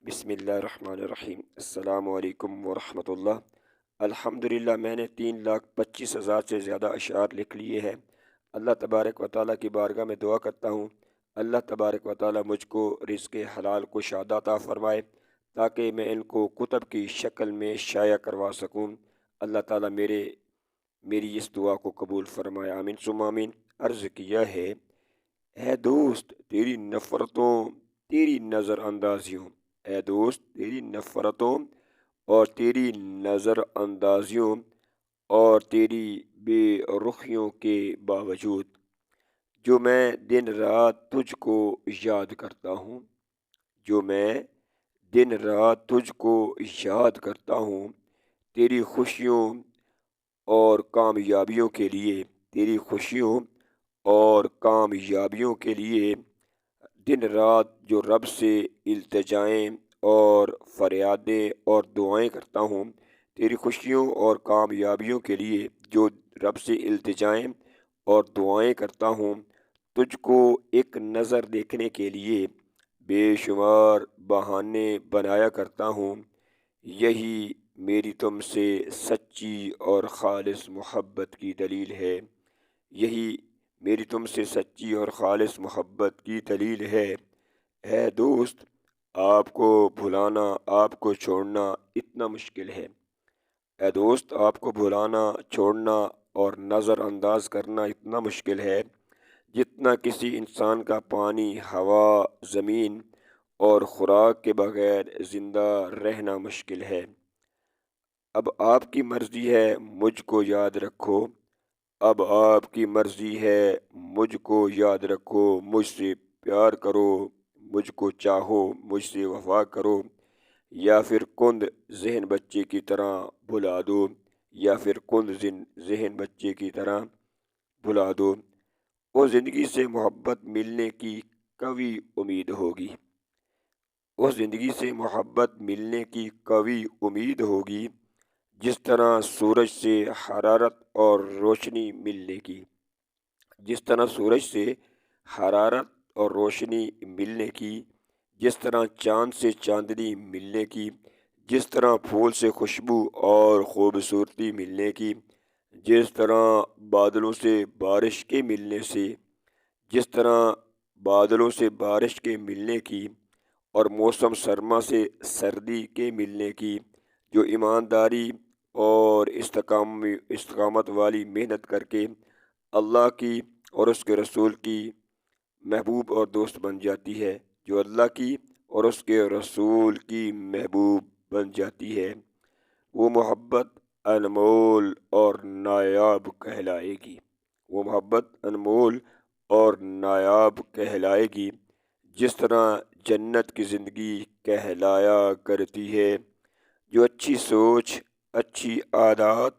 بسم اللہ الرحمن الرحیم۔ السلام علیکم ورحمۃ اللہ۔ الحمدللہ میں نے 3,25,000 سے زیادہ اشعار لکھ لیے ہیں۔ اللہ تبارک و تعالیٰ کی بارگاہ میں دعا کرتا ہوں، اللہ تبارک و تعالیٰ مجھ کو رزق حلال کو شادہ عطا فرمائے تاکہ میں ان کو کتب کی شکل میں شائع کروا سکوں۔ اللہ تعالیٰ میری اس دعا کو قبول فرمائے، آمین ثم آمین۔ عرض کیا ہے، اے دوست تیری نفرتوں، تیری نظر اندازیوں، اے دوست تیری نفرتوں اور تیری نظر اندازیوں اور تیری بے رخیوں کے باوجود جو میں دن رات تجھ کو یاد کرتا ہوں، جو میں دن رات تجھ کو یاد کرتا ہوں، تیری خوشیوں اور کامیابیوں کے لیے، تیری خوشیوں اور کامیابیوں کے لیے دن رات جو رب سے التجائیں اور فریادیں اور دعائیں کرتا ہوں، تیری خوشیوں اور کامیابیوں کے لیے جو رب سے التجائیں اور دعائیں کرتا ہوں، تجھ کو ایک نظر دیکھنے کے لیے بے شمار بہانے بنایا کرتا ہوں۔ یہی میری تم سے سچی اور خالص محبت کی دلیل ہے، یہی میری تم سے سچی اور خالص محبت کی دلیل ہے۔ اے دوست، آپ کو بھلانا، آپ کو چھوڑنا اتنا مشکل ہے۔ اے دوست، آپ کو بھلانا، چھوڑنا اور نظر انداز کرنا اتنا مشکل ہے جتنا کسی انسان کا پانی، ہوا، زمین اور خوراک کے بغیر زندہ رہنا مشکل ہے۔ اب آپ کی مرضی ہے، مجھ کو یاد رکھو، اب آپ کی مرضی ہے، مجھ کو یاد رکھو، مجھ سے پیار کرو، مجھ کو چاہو، مجھ سے وفا کرو، یا پھر کند ذہن بچے کی طرح بھلا دو، یا پھر کند ذہن بچے کی طرح بھلا دو۔ وہ زندگی سے محبت ملنے کی قوی امید ہوگی، وہ زندگی سے محبت ملنے کی قوی امید ہوگی، جس طرح سورج سے حرارت اور روشنی ملنے کی، جس طرح سورج سے حرارت اور روشنی ملنے کی، جس طرح چاند سے چاندنی ملنے کی، جس طرح پھول سے خوشبو اور خوبصورتی ملنے کی، جس طرح بادلوں سے بارش کے ملنے سے، جس طرح بادلوں سے بارش کے ملنے کی اور موسم سرما سے سردی کے ملنے کی، جو ایمانداری اور استقامت والی محنت کر کے اللہ کی اور اس کے رسول کی محبوب اور دوست بن جاتی ہے، جو اللہ کی اور اس کے رسول کی محبوب بن جاتی ہے، وہ محبت انمول اور نایاب کہلائے گی، وہ محبت انمول اور نایاب کہلائے گی، جس طرح جنت کی زندگی کہلایا کرتی ہے، جو اچھی سوچ، اچھی عادات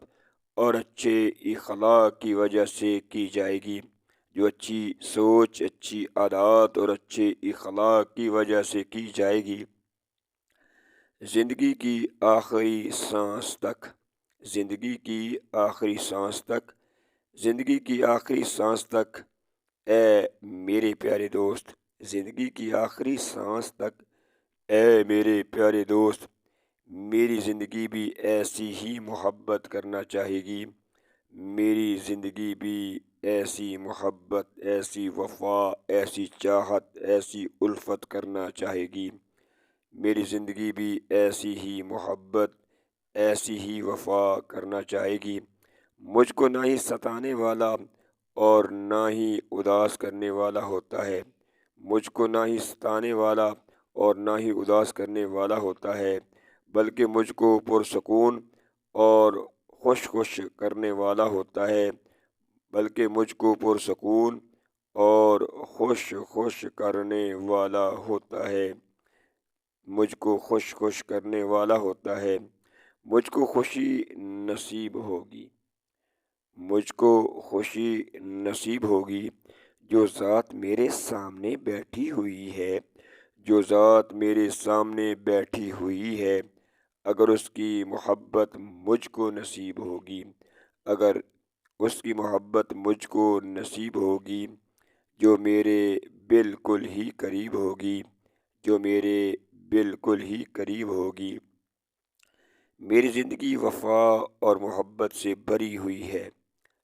اور اچھے اخلاق کی وجہ سے کی جائے گی، جو اچھی سوچ، اچھی عادات اور اچھے اخلاق کی وجہ سے کی جائے گی، زندگی کی آخری سانس تک، زندگی کی آخری سانس تک، زندگی کی آخری سانس تک۔ اے میرے پیارے دوست، زندگی کی آخری سانس تک، اے میرے پیارے دوست، میری زندگی بھی ایسی ہی محبت کرنا چاہے گی، میری زندگی بھی ایسی محبت، ایسی وفا، ایسی چاہت، ایسی الفت کرنا چاہے گی، میری زندگی بھی ایسی ہی محبت، ایسی ہی وفا کرنا چاہے گی۔ مجھ کو نہ ہی ستانے والا اور نہ ہی اداس کرنے والا ہوتا ہے، مجھ کو نہ ہی ستانے والا اور نہ ہی اداس کرنے والا ہوتا ہے، بلکہ مجھ کو پرسکون اور خوش کرنے والا ہوتا ہے، بلکہ مجھ کو پرسکون اور خوش کرنے والا ہوتا ہے، مجھ کو خوش کرنے والا ہوتا ہے۔ مجھ کو خوشی نصیب ہوگی، مجھ کو خوشی نصیب ہوگی، جو ذات میرے سامنے بیٹھی ہوئی ہے، جو ذات میرے سامنے بیٹھی ہوئی ہے، اگر اس کی محبت مجھ کو نصیب ہوگی، اگر اس کی محبت مجھ کو نصیب ہوگی، جو میرے بالکل ہی قریب ہوگی، جو میرے بالکل ہی قریب ہوگی۔ میری زندگی وفا اور محبت سے بھری ہوئی ہے۔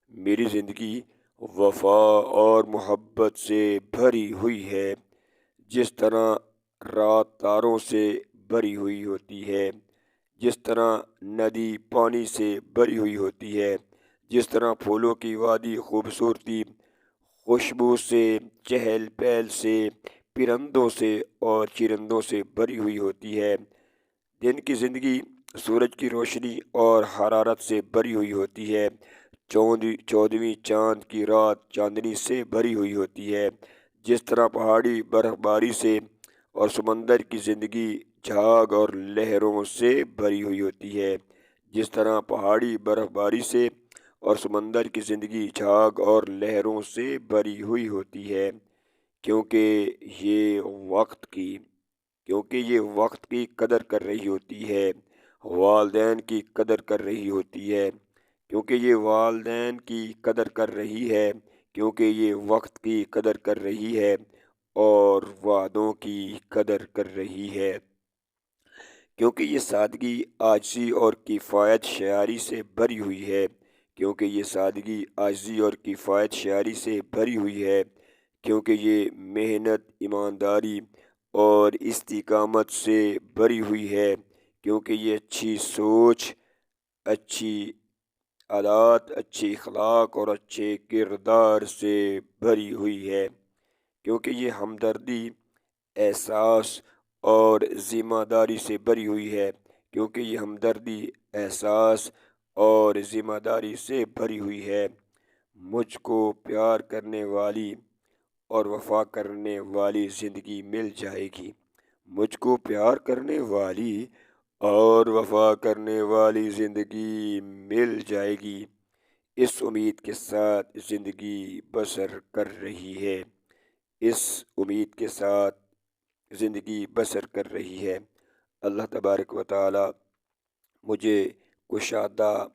میری زندگی وفا اور محبت سے بھری ہوئی ہے۔ جس طرح رات تاروں سے بھری ہوئی ہوتی ہے، جس طرح ندی پانی سے بھری ہوئی ہوتی ہے، جس طرح پھولوں کی وادی خوبصورتی، خوشبو سے، چہل پہل سے، پرندوں سے اور چرندوں سے بھری ہوئی ہوتی ہے۔ دن کی زندگی سورج کی روشنی اور حرارت سے بھری ہوئی ہوتی ہے۔ چودھویں چاند کی رات چاندنی سے بھری ہوئی ہوتی ہے۔ جس طرح پہاڑی برف باری سے اور سمندر کی زندگی جھاگ اور لہروں سے بھری ہوئی ہوتی ہے۔ جس طرح پہاڑی برف باری سے اور سمندر کی زندگی جھاگ اور لہروں سے بھری ہوئی ہوتی ہے، کیونکہ یہ وقت کی کیونکہ یہ وقت کی قدر کر رہی ہوتی ہے، والدین کی قدر کر رہی ہوتی ہے، کیونکہ یہ والدین کی قدر کر رہی ہے، کیونکہ یہ وقت کی قدر کر رہی ہے اور وعدوں کی قدر کر رہی ہے، کیونکہ یہ سادگی عاجزی اور کفایت شعاری سے بھری ہوئی ہے، کیونکہ یہ سادگی عاجزی اور کفایت شعاری سے بھری ہوئی ہے، کیونکہ یہ محنت، ایمانداری اور استقامت سے بھری ہوئی ہے، کیونکہ یہ اچھی سوچ، اچھی عادات، اچھے اخلاق اور اچھے کردار سے بھری ہوئی ہے، کیونکہ یہ ہمدردی، احساس اور ذمہ داری سے بھری ہوئی ہے، کیونکہ یہ ہمدردی، احساس اور ذمہ داری سے بھری ہوئی ہے۔ مجھ کو پیار کرنے والی اور وفا کرنے والی زندگی مل جائے گی۔ مجھ کو پیار کرنے والی اور وفا کرنے والی زندگی مل جائے گی۔ اس امید کے ساتھ زندگی بسر کر رہی ہے۔ اس امید کے ساتھ زندگی بسر کر رہی ہے۔ اللہ تبارک و تعالی مجھے کشادہ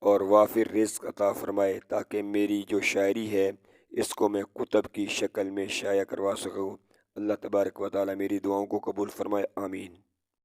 اور وافر رزق عطا فرمائے تاکہ میری جو شاعری ہے اس کو میں کتب کی شکل میں شائع کروا سکوں۔ اللہ تبارک و تعالی میری دعاؤں کو قبول فرمائے، آمین۔